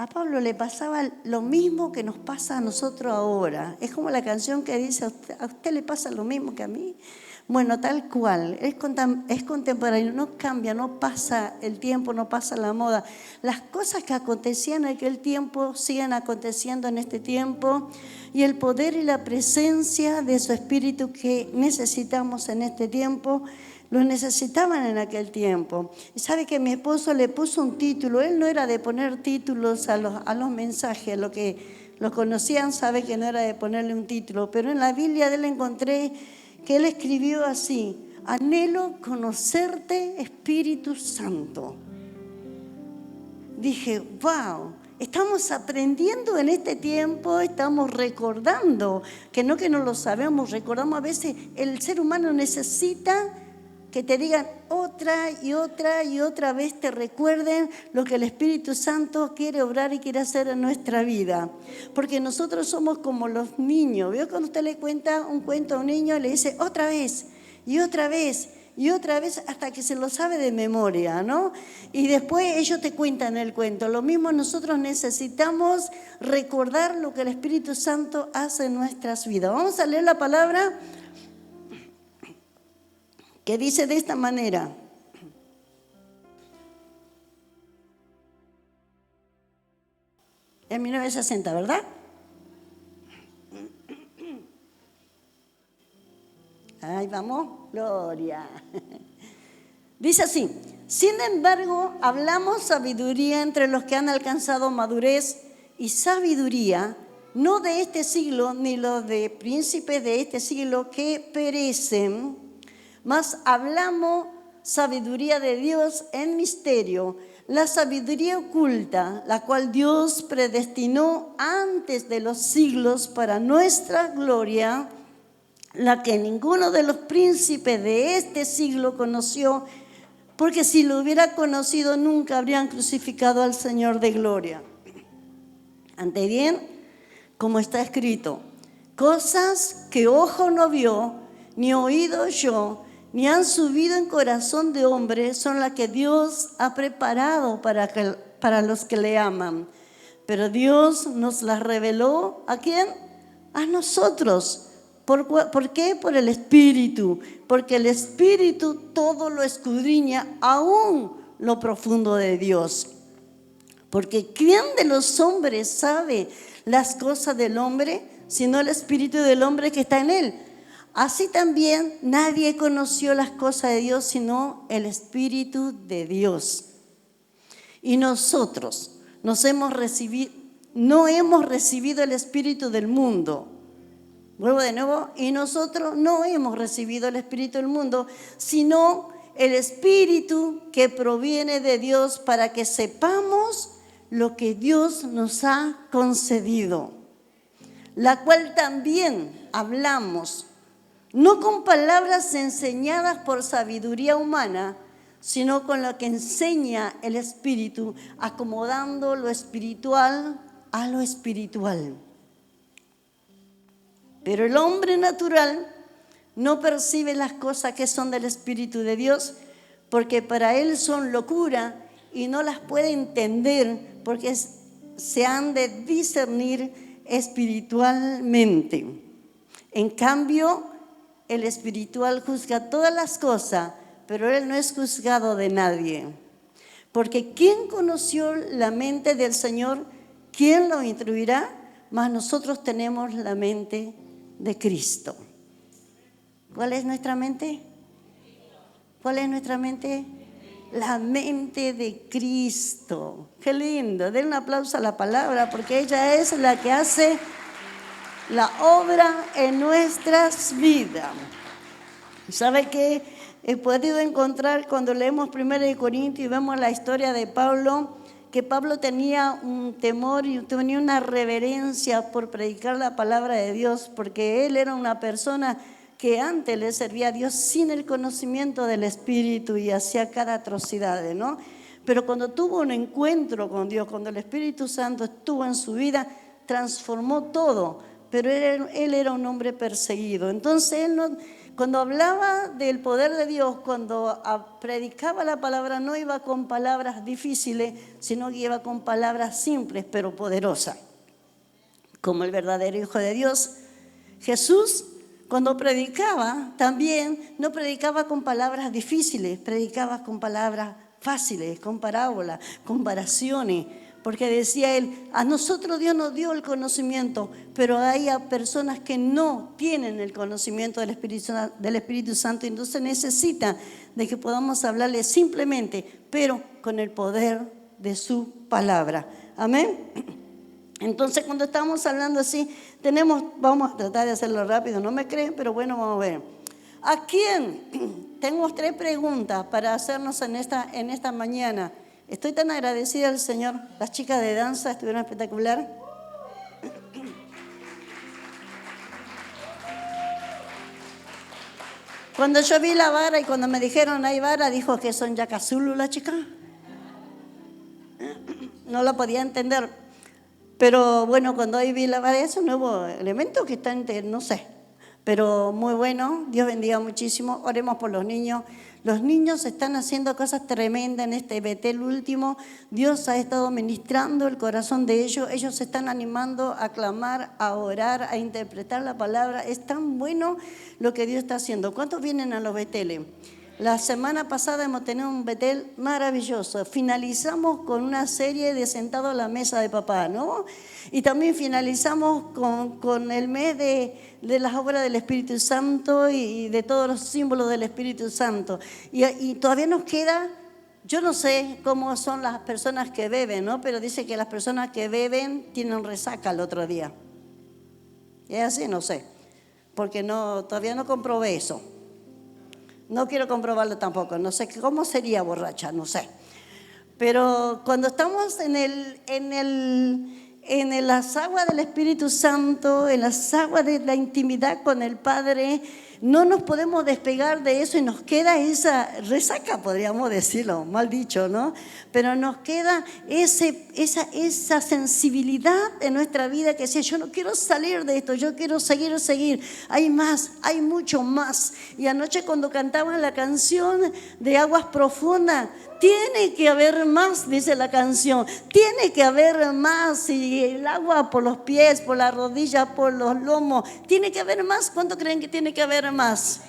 A Pablo le pasaba lo mismo que nos pasa a nosotros ahora. Es como la canción que dice, ¿a usted le pasa lo mismo que a mí? Bueno, tal cual, es contemporáneo, no cambia, no pasa el tiempo, no pasa la moda. Las cosas que acontecían en aquel tiempo siguen aconteciendo en este tiempo, y el poder y la presencia de su Espíritu que necesitamos en este tiempo, lo necesitaban en aquel tiempo. Y sabe que mi esposo le puso un título. Él no era de poner títulos a los mensajes, lo que lo conocían sabe que no era de ponerle un título, pero en la Biblia de él encontré que él escribió así: anhelo conocerte, Espíritu Santo. Dije, wow, estamos aprendiendo en este tiempo, estamos recordando, que no lo sabemos, recordamos a veces. El ser humano necesita que te digan otra y otra y otra vez, te recuerden lo que el Espíritu Santo quiere obrar y quiere hacer en nuestra vida. Porque nosotros somos como los niños. ¿Veo? Cuando usted le cuenta un cuento a un niño, le dice otra vez y otra vez y otra vez hasta que se lo sabe de memoria, ¿no? Y después ellos te cuentan el cuento. Lo mismo nosotros necesitamos recordar lo que el Espíritu Santo hace en nuestras vidas. Vamos a leer la palabra que dice de esta manera: en 1960, ¿verdad? Ahí vamos, gloria. Dice así: sin embargo, hablamos sabiduría entre los que han alcanzado madurez, y sabiduría no de este siglo, ni los de príncipes de este siglo que perecen, mas hablamos sabiduría de Dios en misterio, la sabiduría oculta, la cual Dios predestinó antes de los siglos para nuestra gloria, la que ninguno de los príncipes de este siglo conoció, porque si lo hubiera conocido nunca habrían crucificado al Señor de gloria. Ante bien, como está escrito, cosas que ojo no vio, ni oído oyó, ni han subido en corazón de hombre, son las que Dios ha preparado para los que le aman. Pero Dios nos las reveló, ¿a quién? A nosotros. ¿Por qué? Por el Espíritu. Porque el Espíritu todo lo escudriña, aún lo profundo de Dios. Porque ¿quién de los hombres sabe las cosas del hombre, sino el Espíritu del hombre que está en él? Así también nadie conoció las cosas de Dios sino el Espíritu de Dios. Y nosotros no hemos recibido el Espíritu del mundo. Vuelvo de nuevo, y nosotros no hemos recibido el Espíritu del mundo, sino el Espíritu que proviene de Dios, para que sepamos lo que Dios nos ha concedido, la cual también hablamos, no con palabras enseñadas por sabiduría humana, sino con lo que enseña el Espíritu, acomodando lo espiritual a lo espiritual. Pero el hombre natural no percibe las cosas que son del Espíritu de Dios, porque para él son locura y no las puede entender, porque se han de discernir espiritualmente. En cambio, el espiritual juzga todas las cosas, pero él no es juzgado de nadie. Porque ¿quién conoció la mente del Señor? ¿Quién lo instruirá? Mas nosotros tenemos la mente de Cristo. ¿Cuál es nuestra mente? ¿Cuál es nuestra mente? La mente de Cristo. Qué lindo. Den un aplauso a la palabra, porque ella es la que hace la obra en nuestras vidas. ¿Sabe qué? He podido encontrar cuando leemos 1 Corintios y vemos la historia de Pablo, que Pablo tenía un temor y tenía una reverencia por predicar la palabra de Dios, porque él era una persona que antes le servía a Dios sin el conocimiento del Espíritu y hacía cada atrocidad, ¿no? Pero cuando tuvo un encuentro con Dios, cuando el Espíritu Santo estuvo en su vida, transformó todo. Pero él era un hombre perseguido. Entonces él Cuando hablaba del poder de Dios, cuando predicaba la palabra, no iba con palabras difíciles, sino que iba con palabras simples, pero poderosas. Como el verdadero Hijo de Dios, Jesús, cuando predicaba, también no predicaba con palabras difíciles, predicaba con palabras fáciles, con parábolas, comparaciones. Porque decía él, a nosotros Dios nos dio el conocimiento, pero hay personas que no tienen el conocimiento del Espíritu Santo, entonces necesita de que podamos hablarle simplemente, pero con el poder de su palabra. Amén. Entonces cuando estamos hablando así, vamos a tratar de hacerlo rápido, no me creen, pero bueno, vamos a ver. ¿A quién? Tengo 3 preguntas para hacernos en esta mañana. Estoy tan agradecida al Señor. Las chicas de danza estuvieron espectacular. Cuando yo vi la vara y cuando me dijeron hay vara, dijo que son Yacazulu las chicas. No la podía entender. Pero bueno, cuando ahí vi la vara, es un nuevo elemento que está no sé. Pero muy bueno, Dios bendiga muchísimo. Oremos por los niños. Los niños están haciendo cosas tremendas en este Betel último. Dios ha estado ministrando el corazón de ellos. Ellos se están animando a clamar, a orar, a interpretar la palabra. Es tan bueno lo que Dios está haciendo. ¿Cuántos vienen a los Beteles? La semana pasada hemos tenido un Betel maravilloso. Finalizamos con una serie de Sentado a la Mesa de Papá, ¿no? Y también finalizamos con el mes de las obras del Espíritu Santo y de todos los símbolos del Espíritu Santo. Y todavía nos queda, yo no sé cómo son las personas que beben, ¿no? Pero dice que las personas que beben tienen resaca el otro día. ¿Es así? No sé, porque todavía no comprobé eso. No quiero comprobarlo tampoco, no sé cómo sería borracha, no sé. Pero cuando estamos en las aguas del Espíritu Santo, en las aguas de la intimidad con el Padre, no nos podemos despegar de eso y nos queda esa resaca, podríamos decirlo, mal dicho, ¿no? Pero nos queda esa sensibilidad en nuestra vida que dice, yo no quiero salir de esto, yo quiero seguir. Hay más, hay mucho más. Y anoche cuando cantaban la canción de Aguas Profundas, tiene que haber más, dice la canción, tiene que haber más, y el agua por los pies, por la rodilla, por los lomos, tiene que haber más. ¿Cuánto creen que tiene que haber más?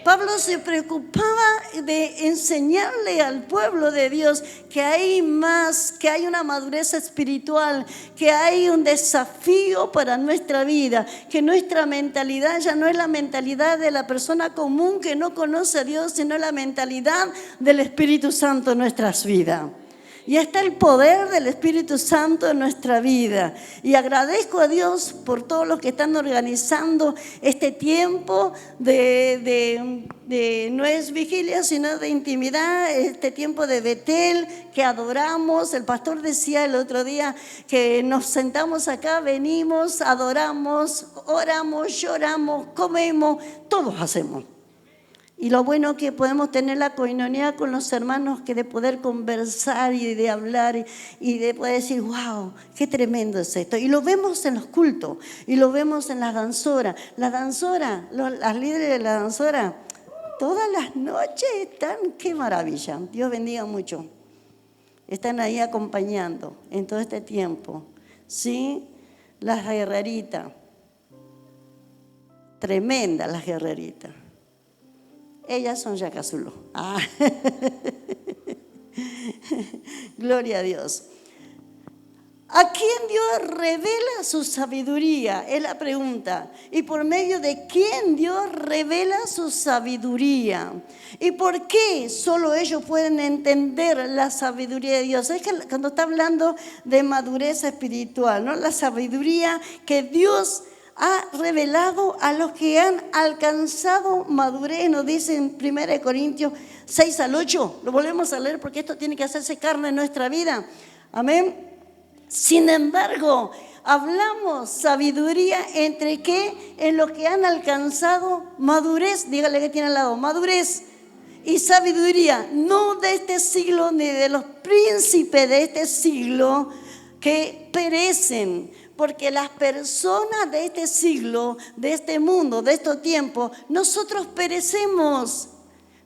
Pablo se preocupaba de enseñarle al pueblo de Dios que hay más, que hay una madurez espiritual, que hay un desafío para nuestra vida, que nuestra mentalidad ya no es la mentalidad de la persona común que no conoce a Dios, sino la mentalidad del Espíritu Santo en nuestras vidas. Y está el poder del Espíritu Santo en nuestra vida. Y agradezco a Dios por todos los que están organizando este tiempo de no es vigilia, sino de intimidad, este tiempo de Betel que adoramos. El pastor decía el otro día que nos sentamos acá, venimos, adoramos, oramos, lloramos, comemos, todos hacemos. Y lo bueno que podemos tener la coinonía con los hermanos, que de poder conversar y de hablar y de poder decir, wow, qué tremendo es esto. Y lo vemos en los cultos y lo vemos en las danzoras. Las danzoras, las líderes de la danzora, todas las noches están, qué maravilla. Dios bendiga mucho. Están ahí acompañando en todo este tiempo. ¿Sí? Las guerreritas, tremendas las guerreritas. Ellas son Yacazulu. Gloria a Dios. ¿A quién Dios revela su sabiduría? Es la pregunta. ¿Y por medio de quién Dios revela su sabiduría? ¿Y por qué solo ellos pueden entender la sabiduría de Dios? Es que cuando está hablando de madurez espiritual, ¿no? La sabiduría que Dios ha revelado a los que han alcanzado madurez, nos dice en 1 Corintios 6 al 8. Lo volvemos a leer porque esto tiene que hacerse carne en nuestra vida. Amén. Sin embargo, hablamos sabiduría entre qué, en los que han alcanzado madurez. Dígale que tiene al lado, madurez y sabiduría, no de este siglo ni de los príncipes de este siglo, que perecen, porque las personas de este siglo, de este mundo, de estos tiempos, nosotros perecemos.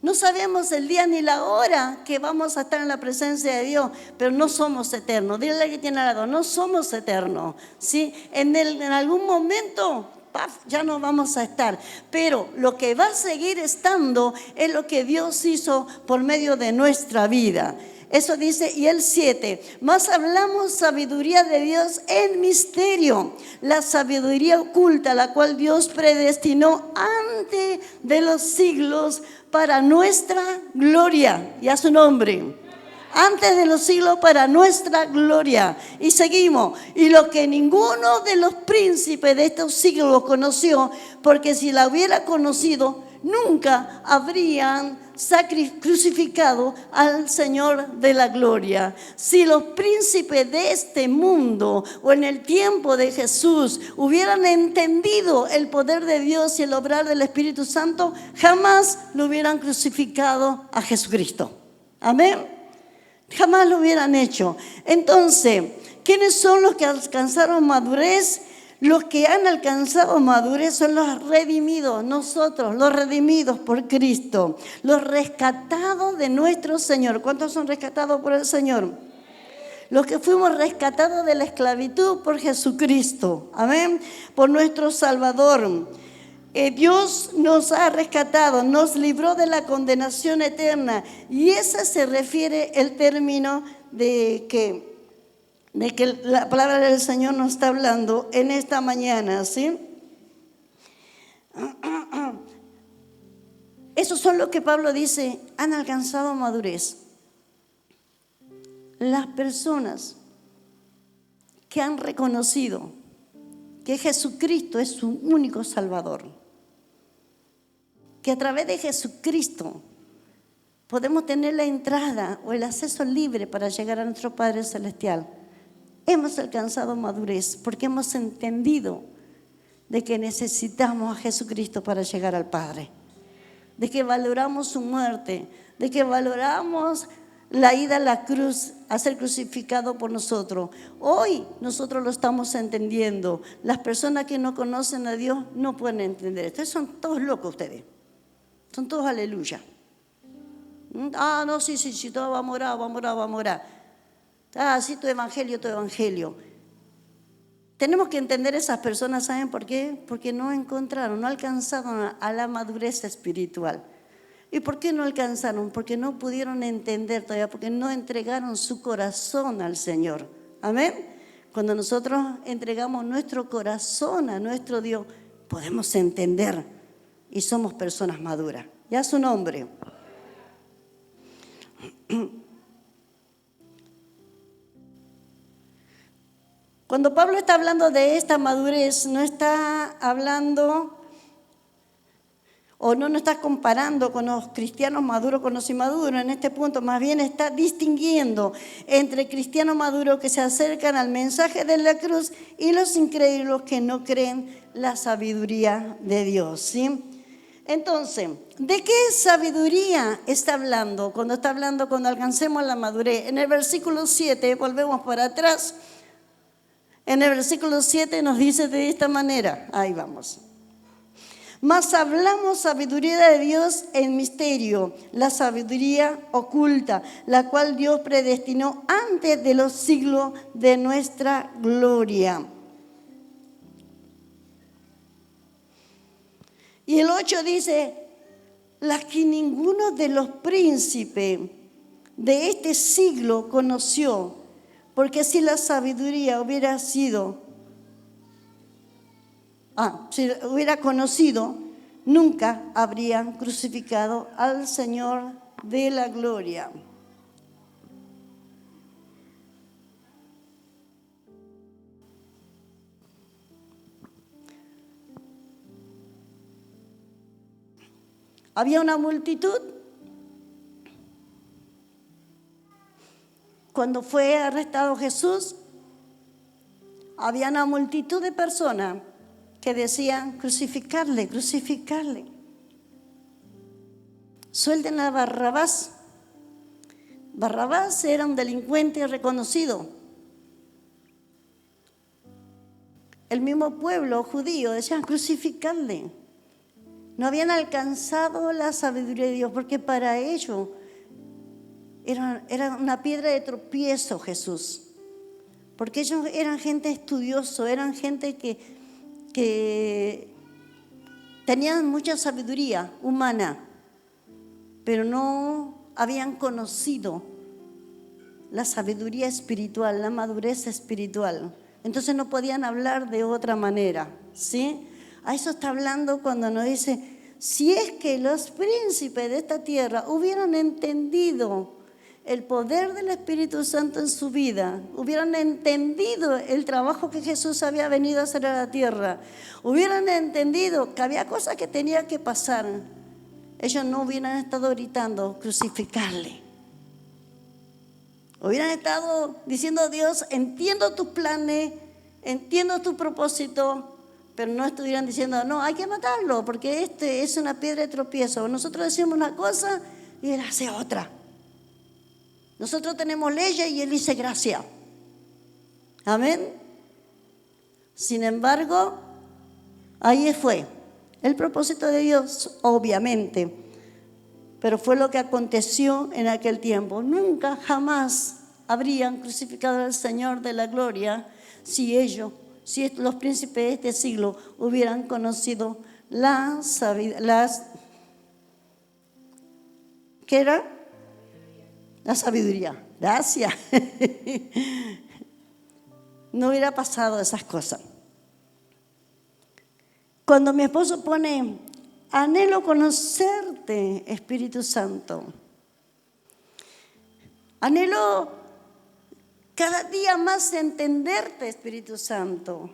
No sabemos el día ni la hora que vamos a estar en la presencia de Dios, pero no somos eternos. Dile al que tiene al lado, no somos eternos, ¿sí? En algún momento, ¡paf!, ya no vamos a estar. Pero lo que va a seguir estando es lo que Dios hizo por medio de nuestra vida. Eso dice, y el 7, más hablamos sabiduría de Dios en misterio, la sabiduría oculta, la cual Dios predestinó antes de los siglos para nuestra gloria, y a su nombre. Antes de los siglos para nuestra gloria. Y seguimos. Y lo que ninguno de los príncipes de estos siglos conoció, porque si la hubiera conocido, nunca habrían crucificado al Señor de la gloria. Si los príncipes de este mundo o en el tiempo de Jesús hubieran entendido el poder de Dios y el obrar del Espíritu Santo, jamás lo hubieran crucificado a Jesucristo. Amén. Jamás lo hubieran hecho. Entonces, ¿quiénes son los que alcanzaron madurez? Los que han alcanzado madurez son los redimidos, nosotros, los redimidos por Cristo, los rescatados de nuestro Señor. ¿Cuántos son rescatados por el Señor? Los que fuimos rescatados de la esclavitud por Jesucristo, amén, por nuestro Salvador. Dios nos ha rescatado, nos libró de la condenación eterna, y ese se refiere el término de que la palabra del Señor nos está hablando en esta mañana, ¿sí? Esos son los que Pablo dice, han alcanzado madurez. Las personas que han reconocido que Jesucristo es su único Salvador, que a través de Jesucristo podemos tener la entrada o el acceso libre para llegar a nuestro Padre Celestial. Hemos alcanzado madurez porque hemos entendido de que necesitamos a Jesucristo para llegar al Padre, de que valoramos su muerte, de que valoramos la ida a la cruz, a ser crucificado por nosotros. Hoy nosotros lo estamos entendiendo. Las personas que no conocen a Dios no pueden entender. Ustedes son todos locos ustedes. Son todos aleluya. No, sí, todo va a morar. Sí, tu evangelio. Tenemos que entender esas personas, ¿saben por qué? Porque no encontraron, no alcanzaron a la madurez espiritual. ¿Y por qué no alcanzaron? Porque no pudieron entender todavía, porque no entregaron su corazón al Señor. Amén. Cuando nosotros entregamos nuestro corazón a nuestro Dios, podemos entender y somos personas maduras. Ya su nombre. Cuando Pablo está hablando de esta madurez, no está hablando o no nos está comparando con los cristianos maduros con los inmaduros en este punto, más bien está distinguiendo entre cristianos maduros que se acercan al mensaje de la cruz y los incrédulos que no creen la sabiduría de Dios, ¿sí? Entonces, ¿de qué sabiduría está hablando? Cuando alcancemos la madurez. En el versículo 7, volvemos para atrás. En el versículo 7 nos dice de esta manera, ahí vamos. Mas hablamos sabiduría de Dios en misterio, la sabiduría oculta, la cual Dios predestinó antes de los siglos de nuestra gloria. Y el 8 dice, la que ninguno de los príncipes de este siglo conoció, porque si la sabiduría hubiera conocido, nunca habrían crucificado al Señor de la gloria. Había una multitud. Cuando fue arrestado Jesús, había una multitud de personas que decían, crucificarle. Suelten a Barrabás. Barrabás era un delincuente reconocido. el mismo pueblo judío decían crucificarle. No habían alcanzado la sabiduría de Dios, porque para ellos era una piedra de tropiezo Jesús. Porque ellos eran gente estudiosa, eran gente que tenían mucha sabiduría humana, pero no habían conocido la sabiduría espiritual, la madurez espiritual. Entonces no podían hablar de otra manera, ¿sí? A eso está hablando cuando nos dice, si es que los príncipes de esta tierra hubieran entendido el poder del Espíritu Santo en su vida, hubieran entendido el trabajo que Jesús había venido a hacer a la tierra, hubieran entendido que había cosas que tenían que pasar, ellos no hubieran estado gritando, crucificarle. Hubieran estado diciendo, Dios, entiendo tus planes, entiendo tu propósito, pero no estuvieran diciendo, no, hay que matarlo, porque este es una piedra de tropiezo. Nosotros decimos una cosa y él hace otra. Nosotros tenemos leyes y él dice gracia. Amén. Sin embargo, ahí fue el propósito de Dios, obviamente. Pero fue lo que aconteció en aquel tiempo. Nunca, jamás habrían crucificado al Señor de la gloria si los príncipes de este siglo hubieran conocido ¿qué era? La sabiduría. Gracias. No hubiera pasado esas cosas. Cuando mi esposo pone, anhelo conocerte, Espíritu Santo. Anhelo cada día más entenderte, Espíritu Santo.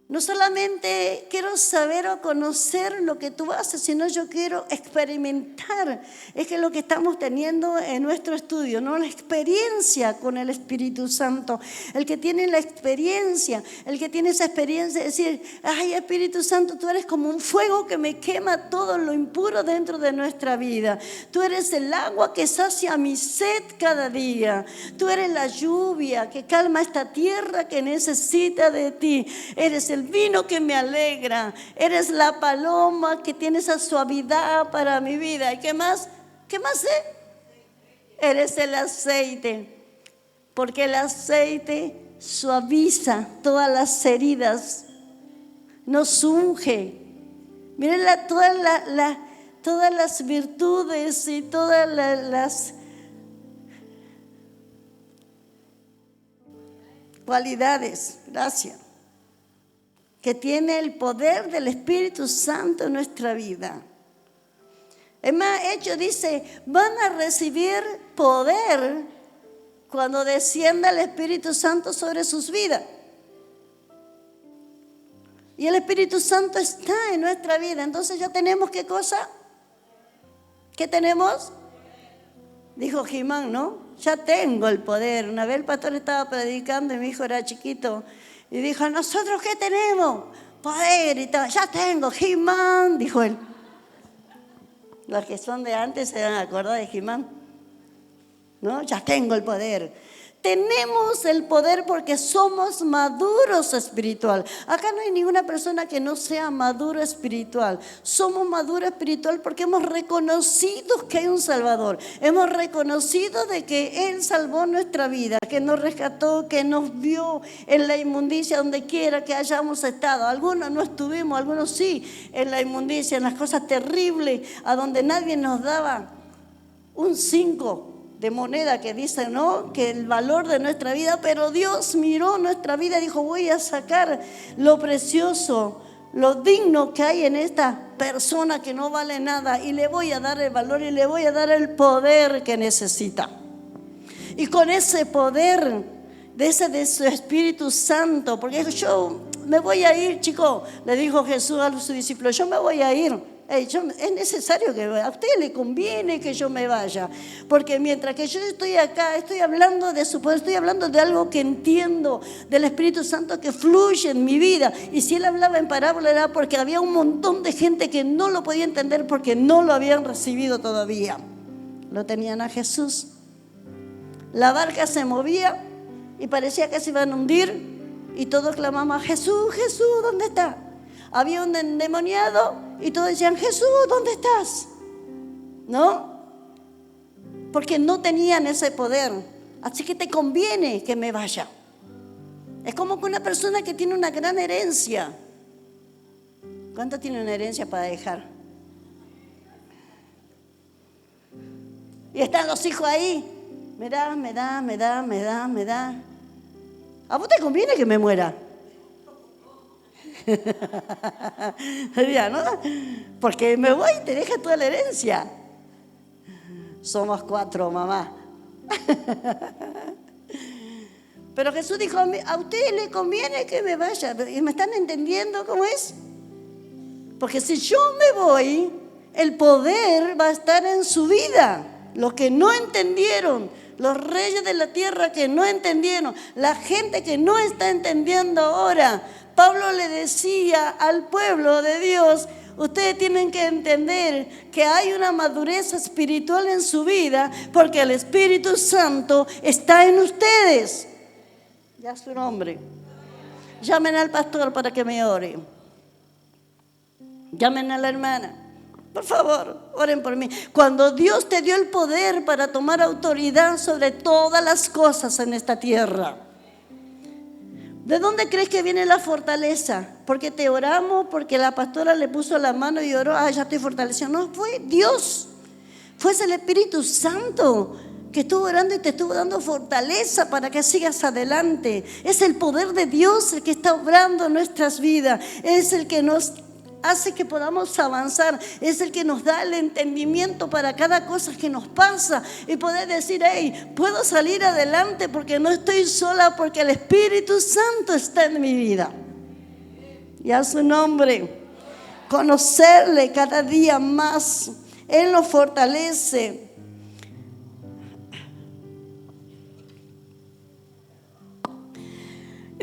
No solamente quiero saber o conocer lo que tú haces, sino yo quiero experimentar. Es que lo que estamos teniendo en nuestro estudio, ¿no? La experiencia con el Espíritu Santo. El que tiene la experiencia, el que tiene esa experiencia de decir, ay, Espíritu Santo, tú eres como un fuego que me quema todo lo impuro dentro de nuestra vida. Tú eres el agua que sacia mi sed cada día. Tú eres la lluvia que calma esta tierra que necesita de ti. Eres el vino que me alegra, eres la paloma que tiene esa suavidad para mi vida. ¿Y qué más? ¿Qué más? Eres el aceite, porque el aceite suaviza todas las heridas, nos unge. Miren todas las virtudes y todas las cualidades, gracias, que tiene el poder del Espíritu Santo en nuestra vida. Es más, Hechos dice, van a recibir poder cuando descienda el Espíritu Santo sobre sus vidas. Y el Espíritu Santo está en nuestra vida. Entonces ya tenemos, ¿qué cosa? ¿Qué tenemos? Dijo Jimán, ¿no? Ya tengo el poder. Una vez el pastor estaba predicando y mi hijo era chiquito. Y dijo, ¿nosotros qué tenemos? Poder y todo. Ya tengo, He-Man, dijo él. Los que son de antes se van a acordar de He-Man, ¿no? Ya tengo el poder. Tenemos el poder porque somos maduros espiritual. Acá no hay ninguna persona que no sea maduro espiritual. Somos maduros espiritual porque hemos reconocido que hay un Salvador. Hemos reconocido de que Él salvó nuestra vida, que nos rescató, que nos vio en la inmundicia donde quiera que hayamos estado. Algunos no estuvimos, algunos sí, en la inmundicia, en las cosas terribles, a donde nadie nos daba un 5 de moneda que dice, ¿no?, que el valor de nuestra vida, pero Dios miró nuestra vida y dijo, voy a sacar lo precioso, lo digno que hay en esta persona que no vale nada y le voy a dar el valor y le voy a dar el poder que necesita. Y con ese poder de su Espíritu Santo, porque yo me voy a ir, chico, le dijo Jesús a sus discípulos, yo me voy a ir. Es necesario que a usted le conviene que yo me vaya, porque mientras que yo estoy acá, estoy hablando de su poder, estoy hablando de algo que entiendo, del Espíritu Santo que fluye en mi vida. Y si él hablaba en parábola era porque había un montón de gente que no lo podía entender porque no lo habían recibido todavía. Lo tenían a Jesús. La barca se movía y parecía que se iban a hundir, y todos clamamos, Jesús, Jesús, ¿dónde está? Había un endemoniado y todos decían, Jesús, ¿dónde estás? ¿No? Porque no tenían ese poder. Así que te conviene que me vaya. Es como que una persona que tiene una gran herencia. ¿Cuánto tiene una herencia para dejar? Y están los hijos ahí. Me da. ¿A vos te conviene que me muera? Ya, ¿no? Porque me voy y te deja toda la herencia. Somos 4, mamá. Pero Jesús dijo, a usted le conviene que me vaya. ¿Y me están entendiendo cómo es? Porque si yo me voy, el poder va a estar en su vida. Los que no entendieron, los reyes de la tierra que no entendieron, la gente que no está entendiendo ahora. Pablo le decía al pueblo de Dios, ustedes tienen que entender que hay una madurez espiritual en su vida porque el Espíritu Santo está en ustedes. Ya su nombre. Llamen al pastor para que me ore. Llamen a la hermana. Por favor, oren por mí. Cuando Dios te dio el poder para tomar autoridad sobre todas las cosas en esta tierra, ¿de dónde crees que viene la fortaleza? Porque te oramos, porque la pastora le puso la mano y oró, ya estoy fortalecida. No, fue Dios, fue el Espíritu Santo que estuvo orando y te estuvo dando fortaleza para que sigas adelante. Es el poder de Dios el que está obrando en nuestras vidas. Es el que nos hace que podamos avanzar, es el que nos da el entendimiento para cada cosa que nos pasa y poder decir, hey, puedo salir adelante porque no estoy sola, porque el Espíritu Santo está en mi vida. Y a su nombre, conocerle cada día más, Él nos fortalece.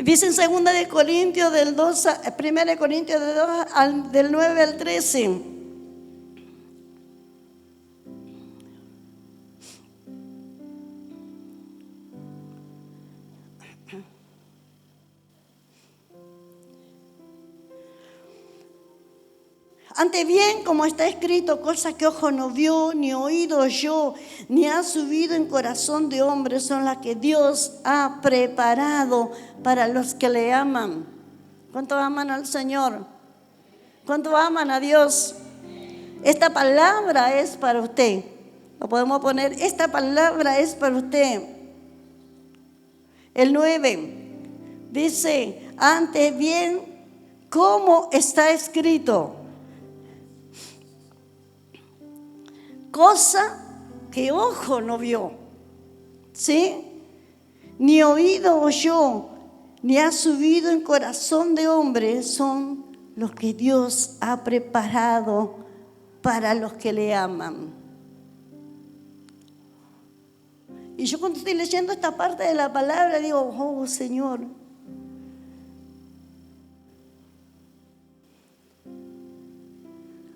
Dice en 2 de Corintios del 2, 1 de Corintios del 9 al 13. Antes bien, como está escrito, cosa que ojo no vio, ni oído oyó, ni ha subido en corazón de hombre, son las que Dios ha preparado para los que le aman. ¿Cuántos aman al Señor? ¿Cuántos aman a Dios? Esta palabra es para usted. Lo podemos poner, esta palabra es para usted. El 9 dice, antes bien, como está escrito, cosa que ojo no vio, ¿sí? Ni oído oyó, ni ha subido en corazón de hombre, son los que Dios ha preparado para los que le aman. Y yo cuando estoy leyendo esta parte de la palabra digo, oh Señor,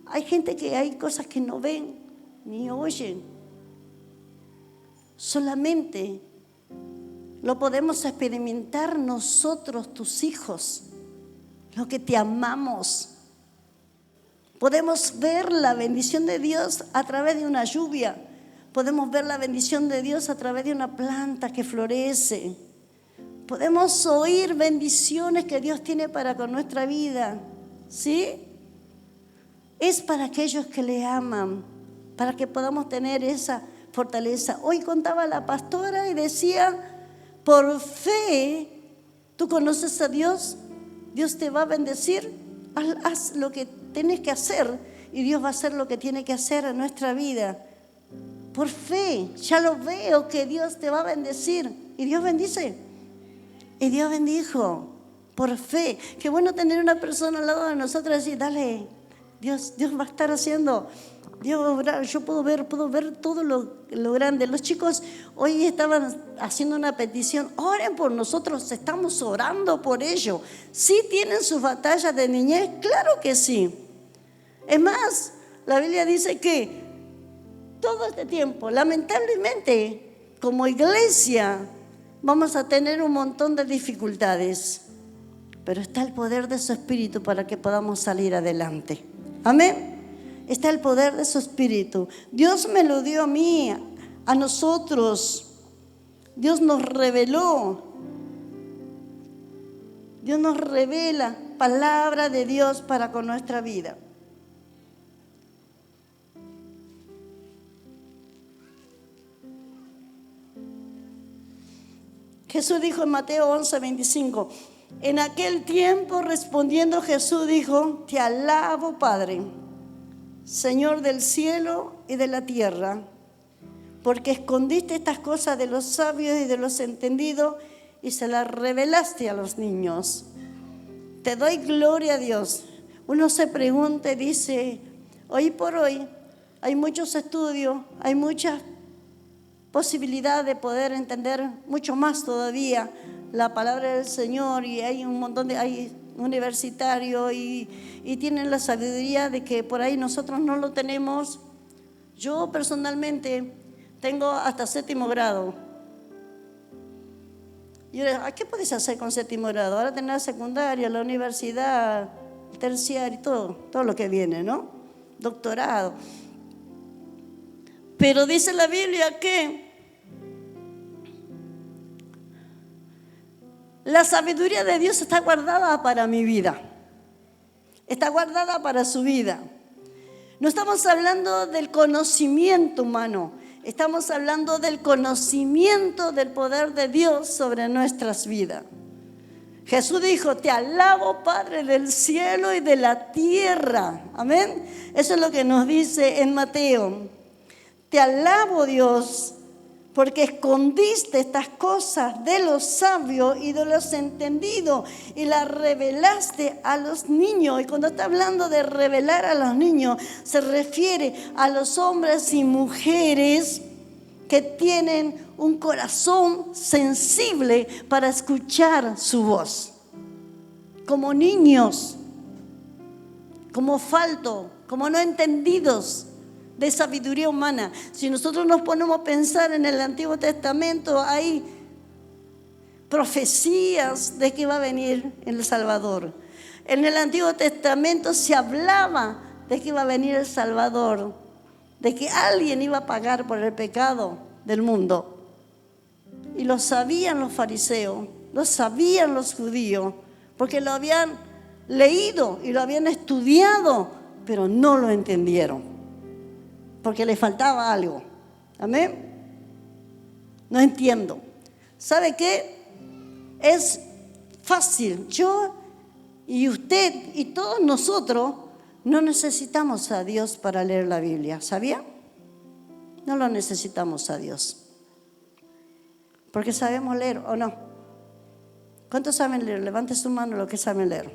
hay gente que hay cosas que no ven ni oyen. Solamente lo podemos experimentar nosotros, tus hijos, los que te amamos. Podemos ver la bendición de Dios a través de una lluvia. Podemos ver la bendición de Dios a través de una planta que florece. Podemos oír bendiciones que Dios tiene para con nuestra vida. ¿Sí? Es para aquellos que le aman, para que podamos tener esa fortaleza. Hoy contaba la pastora y decía, por fe, tú conoces a Dios, Dios te va a bendecir, haz lo que tienes que hacer y Dios va a hacer lo que tiene que hacer en nuestra vida. Por fe, ya lo veo que Dios te va a bendecir y Dios bendice. Y Dios bendijo, por fe. Qué bueno tener una persona al lado de nosotros y decir, dale, Dios va a estar haciendo. Dios va a obrar. Yo puedo ver todo lo grande. Los chicos hoy estaban haciendo una petición. Oren por nosotros, estamos orando por ellos. ¿Sí tienen sus batallas de niñez? Claro que sí. Es más, la Biblia dice que todo este tiempo, lamentablemente, como iglesia, vamos a tener un montón de dificultades. pero está el poder de su Espíritu para que podamos salir adelante. Amén. Está el poder de su Espíritu. Dios me lo dio a mí, a nosotros. Dios nos reveló. Dios nos revela palabra de Dios para con nuestra vida. Jesús dijo en Mateo 11:25, en aquel tiempo respondiendo Jesús dijo, te alabo, Padre, Señor del cielo y de la tierra, porque escondiste estas cosas de los sabios y de los entendidos y se las revelaste a los niños. Te doy gloria a Dios. Uno se pregunta y dice, hoy por hoy hay muchos estudios, hay muchas posibilidad de poder entender mucho más todavía la palabra del Señor, y hay un montón de, hay universitarios y tienen la sabiduría de que por ahí nosotros no lo tenemos. Yo personalmente tengo hasta 7º grado. Y yo digo, ¿qué puedes hacer con 7º grado? Ahora tenés la secundaria, la universidad, el terciario, todo lo que viene, ¿no? Doctorado. Pero dice la Biblia que la sabiduría de Dios está guardada para mi vida. Está guardada para su vida. No estamos hablando del conocimiento humano. Estamos hablando del conocimiento del poder de Dios sobre nuestras vidas. Jesús dijo, te alabo, Padre del cielo y de la tierra. Amén. Eso es lo que nos dice en Mateo. Te alabo, Dios, porque escondiste estas cosas de los sabios y de los entendidos y las revelaste a los niños. Y cuando está hablando de revelar a los niños, se refiere a los hombres y mujeres que tienen un corazón sensible para escuchar su voz. Como niños, como faltos, como no entendidos de sabiduría humana. Si nosotros nos ponemos a pensar en el Antiguo Testamento, hay profecías de que iba a venir el Salvador. En el Antiguo Testamento se hablaba de que iba a venir el Salvador, de que alguien iba a pagar por el pecado del mundo. Y lo sabían los fariseos, lo sabían los judíos, porque lo habían leído y lo habían estudiado, pero no lo entendieron, porque le faltaba algo. Amén. No entiendo. ¿Sabe qué? Es fácil. Yo y usted y todos nosotros no necesitamos a Dios para leer la Biblia. ¿Sabía? No lo necesitamos a Dios, porque sabemos leer, ¿o no? ¿Cuántos saben leer? Levante su mano los que saben leer.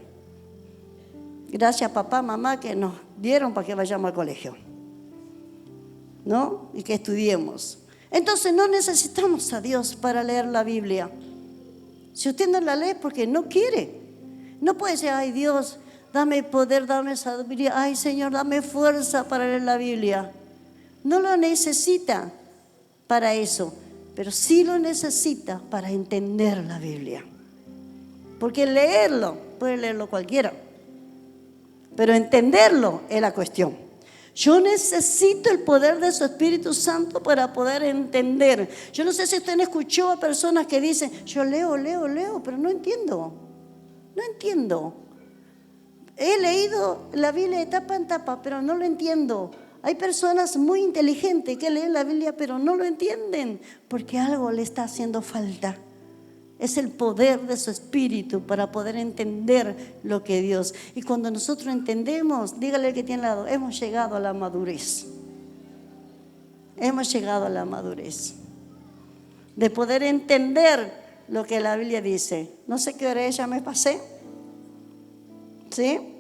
Gracias papá, mamá, que nos dieron para que vayamos al colegio, ¿no? Y que estudiemos. Entonces no necesitamos a Dios para leer la Biblia. Si usted no la lee porque no quiere, no puede decir, ay Dios, dame poder, dame sabiduría, ay Señor, dame fuerza para leer la Biblia. No lo necesita para eso, pero sí lo necesita para entender la Biblia. Porque leerlo, puede leerlo cualquiera, pero entenderlo es la cuestión. Yo necesito el poder de su Espíritu Santo para poder entender. Yo no sé si usted escuchó a personas que dicen, yo leo, pero no entiendo. No entiendo. He leído la Biblia de tapa en tapa, pero no lo entiendo. Hay personas muy inteligentes que leen la Biblia, pero no lo entienden, porque algo le está haciendo falta. Es el poder de su Espíritu para poder entender lo que Dios. Y cuando nosotros entendemos, dígale al que tiene al lado, hemos llegado a la madurez. Hemos llegado a la madurez. De poder entender lo que la Biblia dice. No sé qué hora es, ya me pasé. ¿Sí?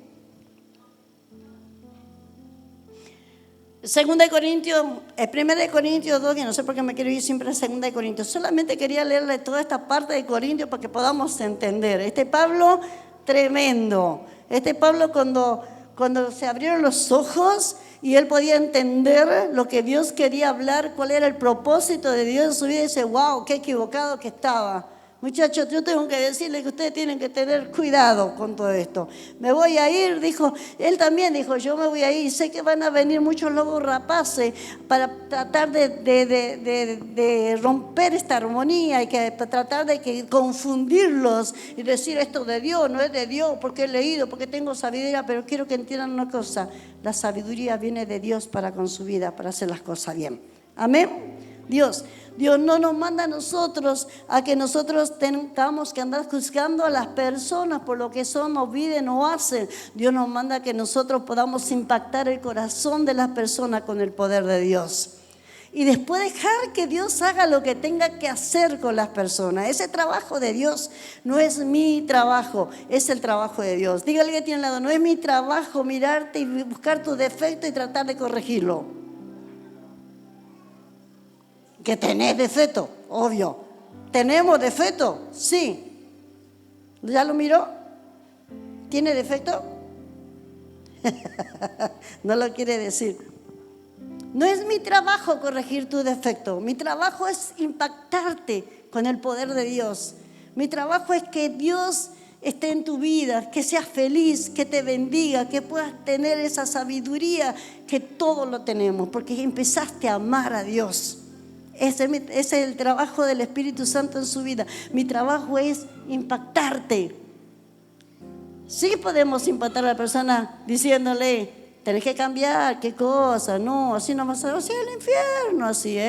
1 Corintios 2, que no sé por qué me quiero ir siempre a 2 Corintios. Solamente quería leerle toda esta parte de Corintios para que podamos entender. Este Pablo, tremendo. Este Pablo cuando se abrieron los ojos y él podía entender lo que Dios quería hablar, cuál era el propósito de Dios en su vida, dice, wow, qué equivocado que estaba. Muchachos, yo tengo que decirles que ustedes tienen que tener cuidado con todo esto. Me voy a ir, dijo, él también dijo, yo me voy a ir. Sé que van a venir muchos lobos rapaces para tratar de romper esta armonía y que tratar de confundirlos y decir esto de Dios, no es de Dios, porque he leído, porque tengo sabiduría. Pero quiero que entiendan una cosa, la sabiduría viene de Dios para con su vida, para hacer las cosas bien. Amén. Dios no nos manda a nosotros a que nosotros tengamos que andar juzgando a las personas por lo que son o viven o hacen. Dios nos manda a que nosotros podamos impactar el corazón de las personas con el poder de Dios. Y después dejar que Dios haga lo que tenga que hacer con las personas. Ese trabajo de Dios no es mi trabajo, es el trabajo de Dios. Dígale que tiene al lado, no es mi trabajo mirarte y buscar tu defecto y tratar de corregirlo. Que tenés defecto, obvio. ¿Tenemos defecto? Sí. ¿Ya lo miró? ¿Tiene defecto? No lo quiere decir. No es mi trabajo corregir tu defecto. Mi trabajo es impactarte con el poder de Dios. Mi trabajo es que Dios esté en tu vida, que seas feliz, que te bendiga, que puedas tener esa sabiduría que todos lo tenemos, porque empezaste a amar a Dios. Ese es el trabajo del Espíritu Santo en su vida. Mi trabajo es impactarte. Sí podemos impactar a la persona diciéndole, tenés que cambiar, qué cosa, no, así no vas a ir al infierno, así,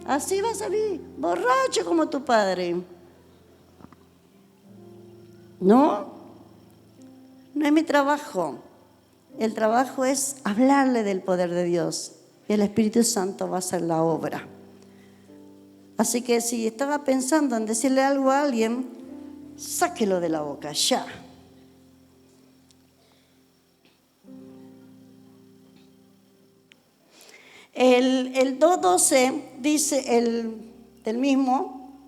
así vas a salir, borracho como tu padre. No es mi trabajo. El trabajo es hablarle del poder de Dios. Y el Espíritu Santo va a hacer la obra. Así que si estaba pensando en decirle algo a alguien, sáquelo de la boca, ya. El 2.12 dice del mismo,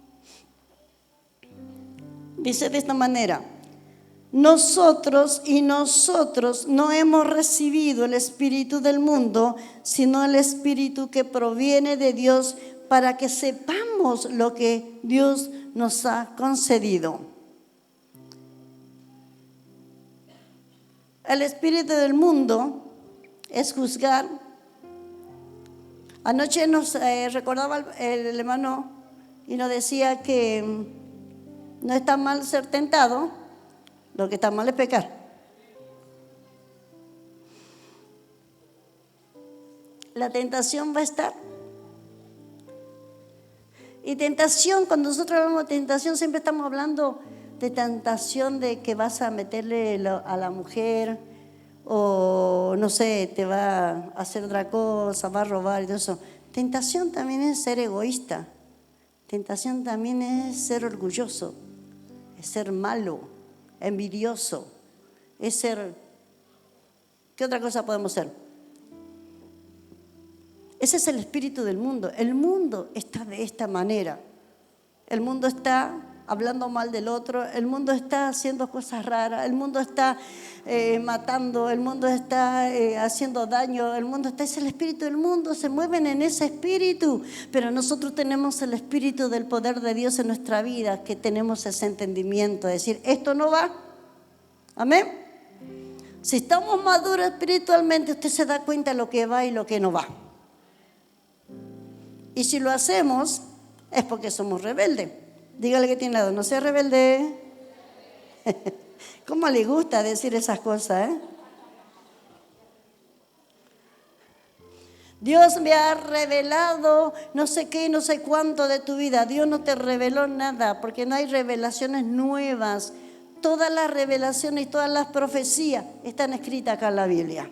dice de esta manera: nosotros no hemos recibido el espíritu del mundo, sino el espíritu que proviene de Dios, para que sepamos lo que Dios nos ha concedido. El espíritu del mundo es juzgar. Anoche nos recordaba el hermano y nos decía que no está mal ser tentado, lo que está mal es pecar. La tentación va a estar. Y tentación, cuando nosotros hablamos de tentación, siempre estamos hablando de tentación de que vas a meterle a la mujer, o no sé, te va a hacer otra cosa, va a robar y todo eso. Tentación también es ser egoísta. Tentación también es ser orgulloso, es ser malo, envidioso, es ser... ¿Qué otra cosa podemos ser? Ese es el espíritu del mundo. El mundo está de esta manera. El mundo está hablando mal del otro, el mundo está haciendo cosas raras, el mundo está matando, el mundo está haciendo daño, el mundo está, es el espíritu del mundo, se mueven en ese espíritu, pero nosotros tenemos el espíritu del poder de Dios en nuestra vida, que tenemos ese entendimiento de decir, esto no va, amén. Si estamos maduros espiritualmente, usted se da cuenta de lo que va y lo que no va. Y si lo hacemos, es porque somos rebeldes. Dígale que tiene al lado, no sea rebelde. ¿Cómo le gusta decir esas cosas, Dios me ha revelado no sé qué, no sé cuánto de tu vida. Dios no te reveló nada, porque no hay revelaciones nuevas. Todas las revelaciones y todas las profecías están escritas acá en la Biblia.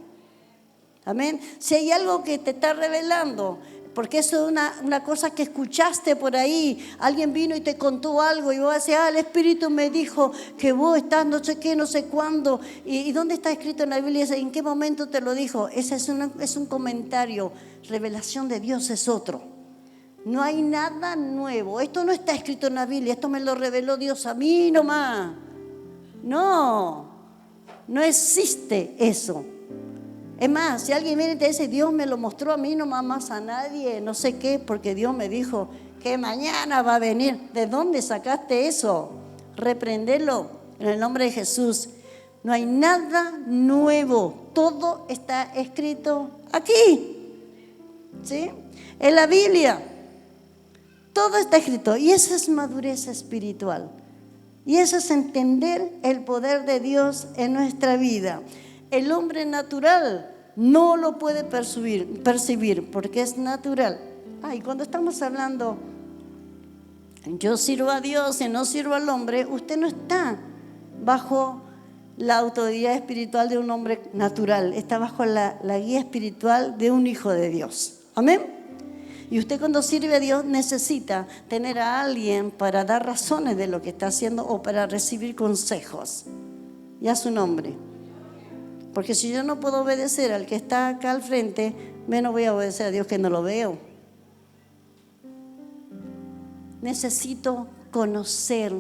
Amén. Si hay algo que te está revelando, porque eso es una cosa que escuchaste por ahí, alguien vino y te contó algo y vos decís, el Espíritu me dijo que vos estás no sé qué, no sé cuándo. ¿Y dónde está escrito en la Biblia? ¿En qué momento te lo dijo? Ese es un comentario. Revelación de Dios es otro. No hay nada nuevo. Esto no está escrito en la Biblia, esto me lo reveló Dios a mí nomás. No existe eso. Es más, si alguien viene y te dice, Dios me lo mostró a mí, no más a nadie, no sé qué, porque Dios me dijo que mañana va a venir. ¿De dónde sacaste eso? Reprendelo en el nombre de Jesús. No hay nada nuevo. Todo está escrito aquí. ¿Sí? En la Biblia. Todo está escrito. Y eso es madurez espiritual. Y eso es entender el poder de Dios en nuestra vida. El hombre natural no lo puede percibir porque es natural. Y cuando estamos hablando, yo sirvo a Dios y no sirvo al hombre, usted no está bajo la autoridad espiritual de un hombre natural, está bajo la guía espiritual de un hijo de Dios. Amén. Y usted cuando sirve a Dios necesita tener a alguien para dar razones de lo que está haciendo o para recibir consejos. Y a su nombre. Porque si yo no puedo obedecer al que está acá al frente, menos voy a obedecer a Dios que no lo veo. Necesito conocer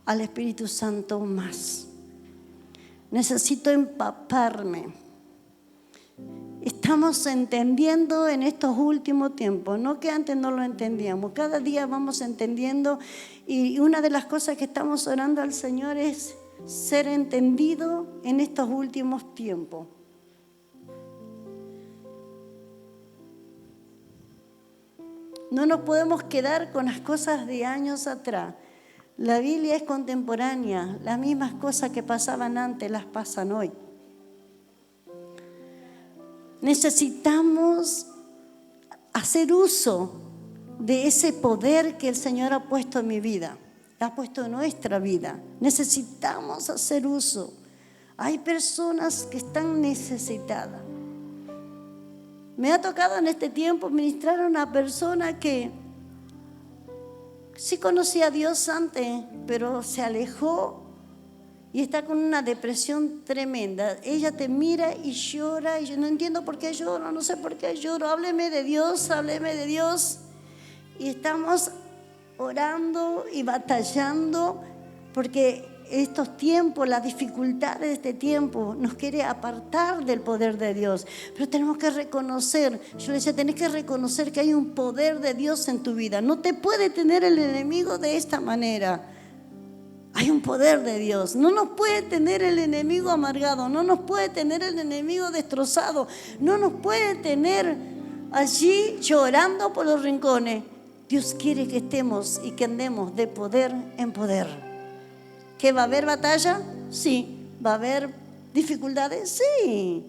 al Espíritu Santo más. Necesito empaparme. Estamos entendiendo en estos últimos tiempos, no que antes no lo entendíamos, cada día vamos entendiendo y una de las cosas que estamos orando al Señor es ser entendido en estos últimos tiempos. No nos podemos quedar con las cosas de años atrás. La Biblia es contemporánea, las mismas cosas que pasaban antes las pasan hoy. Necesitamos hacer uso de ese poder que el Señor ha puesto en mi vida, ha puesto en nuestra vida. Necesitamos hacer uso. Hay personas que están necesitadas. Me ha tocado en este tiempo ministrar a una persona que sí conocía a Dios antes, pero se alejó y está con una depresión tremenda. Ella te mira y llora y yo no entiendo por qué lloro, no sé por qué lloro. Hábleme de Dios, hábleme de Dios. Y estamos orando y batallando porque estos tiempos, las dificultades de este tiempo nos quiere apartar del poder de Dios. Pero tenemos que reconocer, yo le decía, tenés que reconocer que hay un poder de Dios en tu vida. No te puede tener el enemigo de esta manera. Hay un poder de Dios. No nos puede tener el enemigo amargado, no nos puede tener el enemigo destrozado, no nos puede tener allí llorando por los rincones. Dios quiere que estemos y que andemos de poder en poder. ¿Que va a haber batalla? Sí. ¿Va a haber dificultades? Sí.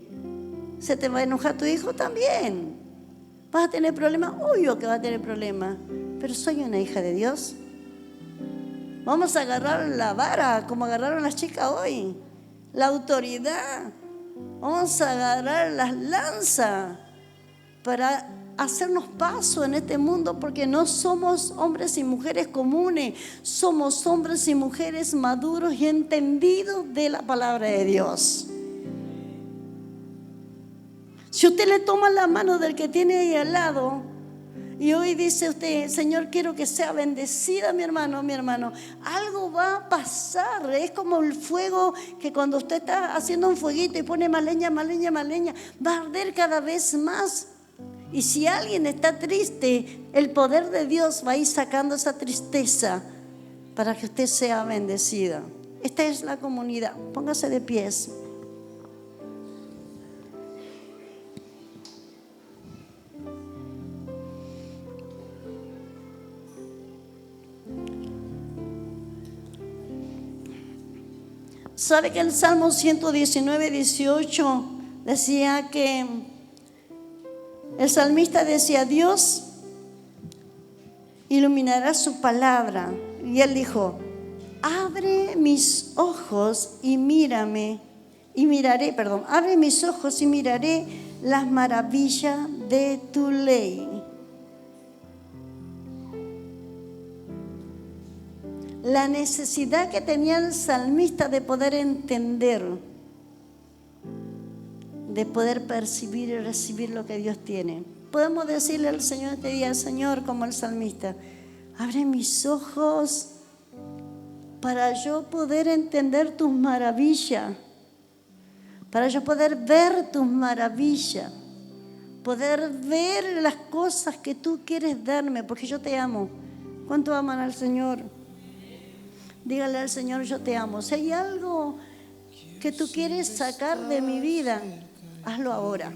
¿Se te va a enojar tu hijo? También. ¿Vas a tener problemas? Obvio que vas a tener problemas. Pero soy una hija de Dios. Vamos a agarrar la vara como agarraron las chicas hoy. La autoridad. Vamos a agarrar las lanzas para hacernos paso en este mundo, porque no somos hombres y mujeres comunes, somos hombres y mujeres maduros y entendidos de la palabra de Dios. Si usted le toma la mano del que tiene ahí al lado y hoy dice usted, Señor, quiero que sea bendecida mi hermano, algo va a pasar. Es como el fuego que cuando usted está haciendo un fueguito y pone más leña, va a arder cada vez más. Y si alguien está triste, el poder de Dios va a ir sacando esa tristeza para que usted sea bendecida. Esta es la comunidad. Póngase de pies. ¿Sabe que el Salmo 119, 18 decía que el salmista decía, Dios iluminará su palabra? Y él dijo, abre mis ojos y mírame, abre mis ojos y miraré las maravillas de tu ley. La necesidad que tenía el salmista de poder entender, de poder percibir y recibir lo que Dios tiene. Podemos decirle al Señor este día, Señor, como el salmista, abre mis ojos para yo poder entender tus maravillas, para yo poder ver tus maravillas, poder ver las cosas que tú quieres darme, porque yo te amo. ¿Cuánto aman al Señor? Dígale al Señor, yo te amo. Si hay algo que tú quieres sacar de mi vida, hazlo ahora.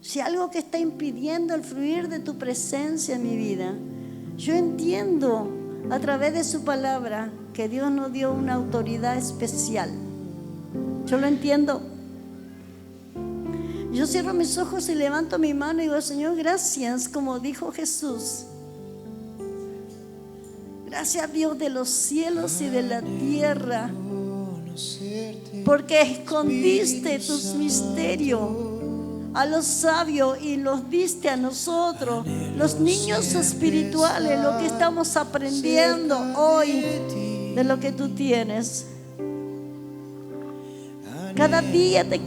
Si algo que está impidiendo el fluir de tu presencia en mi vida, yo entiendo a través de su palabra que Dios nos dio una autoridad especial. Yo lo entiendo. Yo cierro mis ojos y levanto mi mano y digo, Señor, gracias, como dijo Jesús. Gracias, Dios de los cielos y de la tierra, porque escondiste tus misterios a los sabios y los diste a nosotros, los niños espirituales, lo que estamos aprendiendo hoy de lo que tú tienes. Cada día te quiero